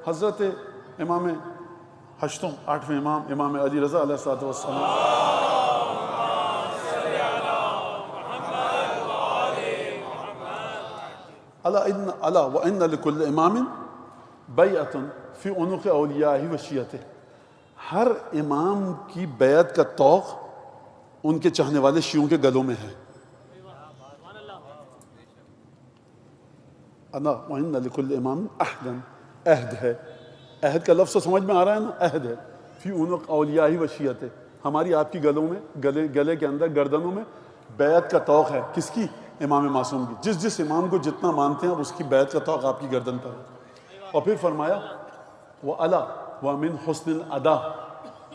حضرت امام ہشتوں 8ویں امام امام علی رضا علیہ الصلوۃ والسلام، الا وان لکل امام بیعۃ فی عنق اولیاءہ و شیعتہ، ہر امام کی بیعت کا طوق ان کے چاہنے والے شیعوں کے گلوں میں ہے۔ الا وان لکل امام عہدا، عہد ہے، عہد کا لفظ تو سمجھ میں آ رہا ہے نا، عہد ہے، فی عنق اولیاء و شیعتہ، ہماری آپ کی گلوں میں، گلے کے اندر، گردنوں میں بیعت کا طوق ہے، کس کی؟ امام معصوم کی۔ جس امام کو جتنا مانتے ہیں اس کی بیعت کا طوق آپ کی گردن پر ہے۔ اور پھر فرمایا وَأَلَا وَمِنْ حُسْنِ الْأَدَاءِ،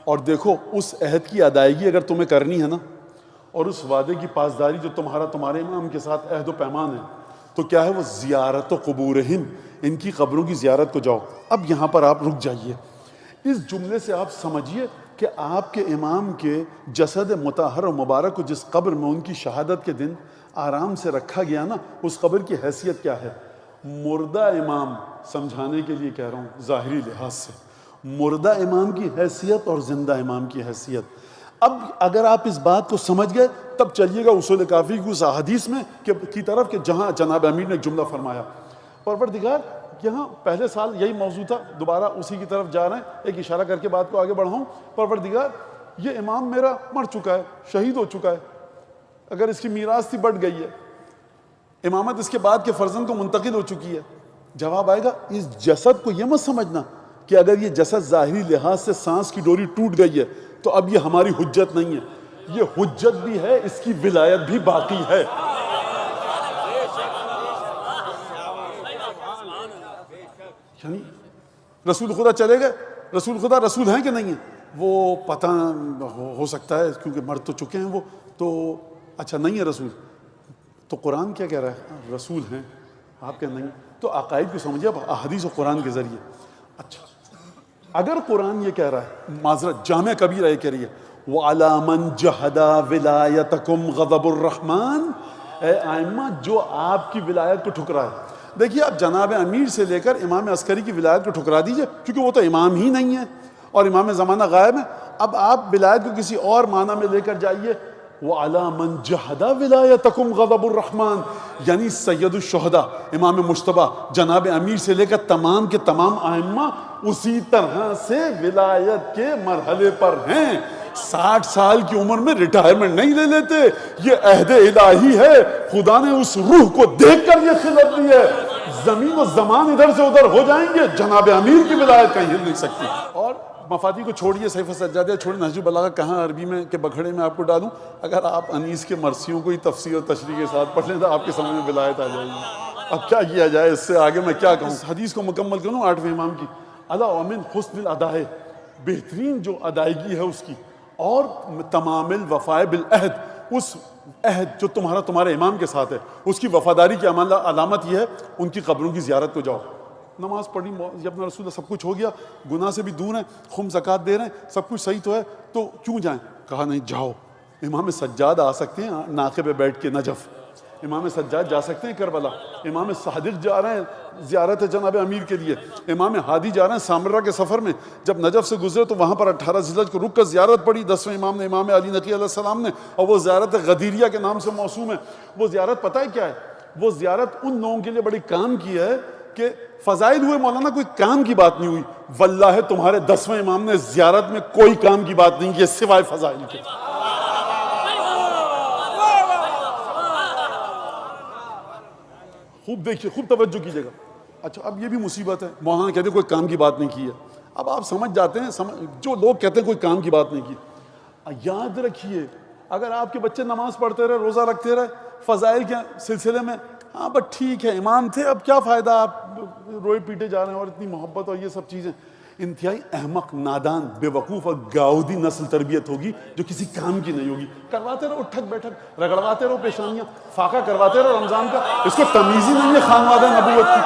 اور دیکھو اس عہد کی ادائیگی اگر تمہیں کرنی ہے نا، اور اس وعدے کی پاسداری جو تمہارے امام کے ساتھ عہد و پیمان ہے، تو کیا ہے وہ زیارت و قبورہم، ان کی قبروں کی زیارت کو جاؤ۔ اب یہاں پر آپ رک جائیے، اس جملے سے آپ سمجھیے کہ آپ کے امام کے جسد مطہر و مبارک کو جس قبر میں ان کی شہادت کے دن آرام سے رکھا گیا نا، اس قبر کی حیثیت کیا ہے؟ مردہ امام، سمجھانے کے لیے کہہ رہا ہوں ظاہری لحاظ سے، مردہ امام کی حیثیت اور زندہ امام کی حیثیت۔ اب اگر آپ اس بات کو سمجھ گئے تب چلیے گا اصول کافی کی اس حدیث میں کی طرف کہ جہاں جناب امیر نے ایک جملہ فرمایا، پروردگار، یہاں پہلے سال یہی موضوع تھا، دوبارہ اسی کی طرف جا رہے ہیں، ایک اشارہ کر کے بات کو آگے بڑھاؤں۔ پروردگار، یہ امام میرا مر چکا ہے، شہید ہو چکا ہے، اگر اس کی میراث تھی بٹ گئی ہے، امامت اس کے بعد کے فرزند کو منتقل ہو چکی ہے، جواب آئے گا اس جسد کو یہ مت سمجھنا کہ اگر یہ جسد ظاہری لحاظ سے سانس کی ڈوری ٹوٹ گئی ہے تو اب یہ ہماری حجت نہیں ہے، یہ حجت بھی ہے، اس کی ولایت بھی باقی ہے۔ یعنی رسول خدا چلے گئے، رسول خدا رسول ہیں کہ نہیں ہیں؟ وہ پتہ ہو سکتا ہے کیونکہ مر تو چکے ہیں وہ، تو اچھا نہیں ہے رسول، تو قرآن کیا کہہ رہا ہے؟ رسول ہیں، آپ کیا نہیں؟ تو عقائد کو سمجھے اب احادیث و قرآن کے ذریعے۔ اچھا اگر قرآن یہ کہہ رہا ہے، معذرت جامع کبیرہ یہ کہہ رہی ہے وَعَلَى مَنْ جَحَدَ وِلَایَتَكُمْ غَضَبُ الرَّحْمَنِ، اے آئمہ جو آپ کی ولایت کو ٹھکرائے۔ دیکھیے آپ جناب امیر سے لے کر امام عسکری کی ولایت کو ٹھکرا دیجئے، کیونکہ وہ تو امام ہی نہیں ہے اور امام زمانہ غائب ہے۔ اب آپ ولایت کو کسی اور معنی میں لے کر جائیے، وَعَلَى مَنْ جَحَدَ وِلَایَتَكُمْ غَضَبُ الرَّحْمَنِ، یعنی سید الشہداء امام مجتبیٰ جناب امیر سے لے کر تمام کے تمام آئمہ اسی طرح سے ولایت کے مرحلے پر ہیں۔ 60 سال کی عمر میں ریٹائرمنٹ نہیں لے لیتے، یہ عہد الہی ہے، خدا نے اس روح کو دیکھ کر یہ خلت دی ہے، زمین و زمان ادھر سے ادھر ہو جائیں گے، جناب امیر کی ولایت کہیں ہل نہیں سکتی۔ اور مفادی کو چھوڑیے، سیف سجادیہ چھوڑیے، نہج البلاغہ کہاں عربی میں کے بکھڑے میں آپ کو ڈالوں، اگر آپ انیس کے مرثیوں کو ہی تفسیر و تشریح کے ساتھ پڑھ لیں تو آپ کے سمجھ میں ولایت آ جائے گی۔ اب کیا کیا جائے، اس سے آگے میں کیا کہوں؟ حدیث کو مکمل کروں 8ویں امام کی، الا ومن حسن الاداء، بہترین جو ادائیگی ہے اس کی، اور تمام الوفاء بالعہد، اس عہد جو تمہارے امام کے ساتھ ہے اس کی وفاداری کی علامت یہ ہے ان کی قبروں کی زیارت کو جاؤ۔ نماز پڑھی، اپنا رسول اللہ، سب کچھ ہو گیا، گناہ سے بھی دور ہیں، خم زکوٰۃ دے رہے ہیں، سب کچھ صحیح تو ہے، تو کیوں جائیں؟ کہا نہیں جاؤ۔ امام سجاد آ سکتے ہیں ناقے پہ بیٹھ کے نجف، امام سجاد جا سکتے ہیں کربلا، امام صادق جا رہے ہیں زیارت جناب امیر کے لیے، امام ہادی جا رہے ہیں سامرہ کے سفر میں، جب نجف سے گزرے تو وہاں پر 18 ذی الحجہ کو رک کر زیارت پڑھی 10ویں امام نے، امام علی نقی علیہ السلام نے، اور وہ زیارت غدیریہ کے نام سے موسوم ہے۔ وہ زیارت پتہ ہے کیا ہے؟ وہ زیارت ان لوگوں کے لیے بڑی کام کی ہے کہ فضائل ہوئے مولانا، کوئی کام کی بات نہیں ہوئی، واللہ تمہارے 10ویں امام نے زیارت میں کوئی کام کی بات نہیں کی سوائے فضائل کے۔ خوب دیکھیے، خوب توجہ کیجیے گا۔ اچھا اب یہ بھی مصیبت ہے، مولانا کہتے ہیں کوئی کام کی بات نہیں کی ہے، اب آپ سمجھ جاتے ہیں، جو لوگ کہتے ہیں کوئی کام کی بات نہیں کی، یاد رکھیے اگر آپ کے بچے نماز پڑھتے رہے، روزہ رکھتے رہے، فضائل کے سلسلے میں ہاں بس ٹھیک ہے امام تھے، اب کیا فائدہ، آپ روئے پیٹے جا رہے ہیں، اور اتنی محبت اور یہ سب چیزیں، انتہائی احمق، نادان، بے وقوف اور گاؤدی نسل تربیت ہوگی جو کسی کام کی نہیں ہوگی۔ کرواتے رہو اٹھک بیٹھک، رگڑواتے رہو پیشانیاں، فاقہ کرواتے رہو رمضان کا، اس کو تمیز ہی نہیں ہے خانوادہ نبوت کی۔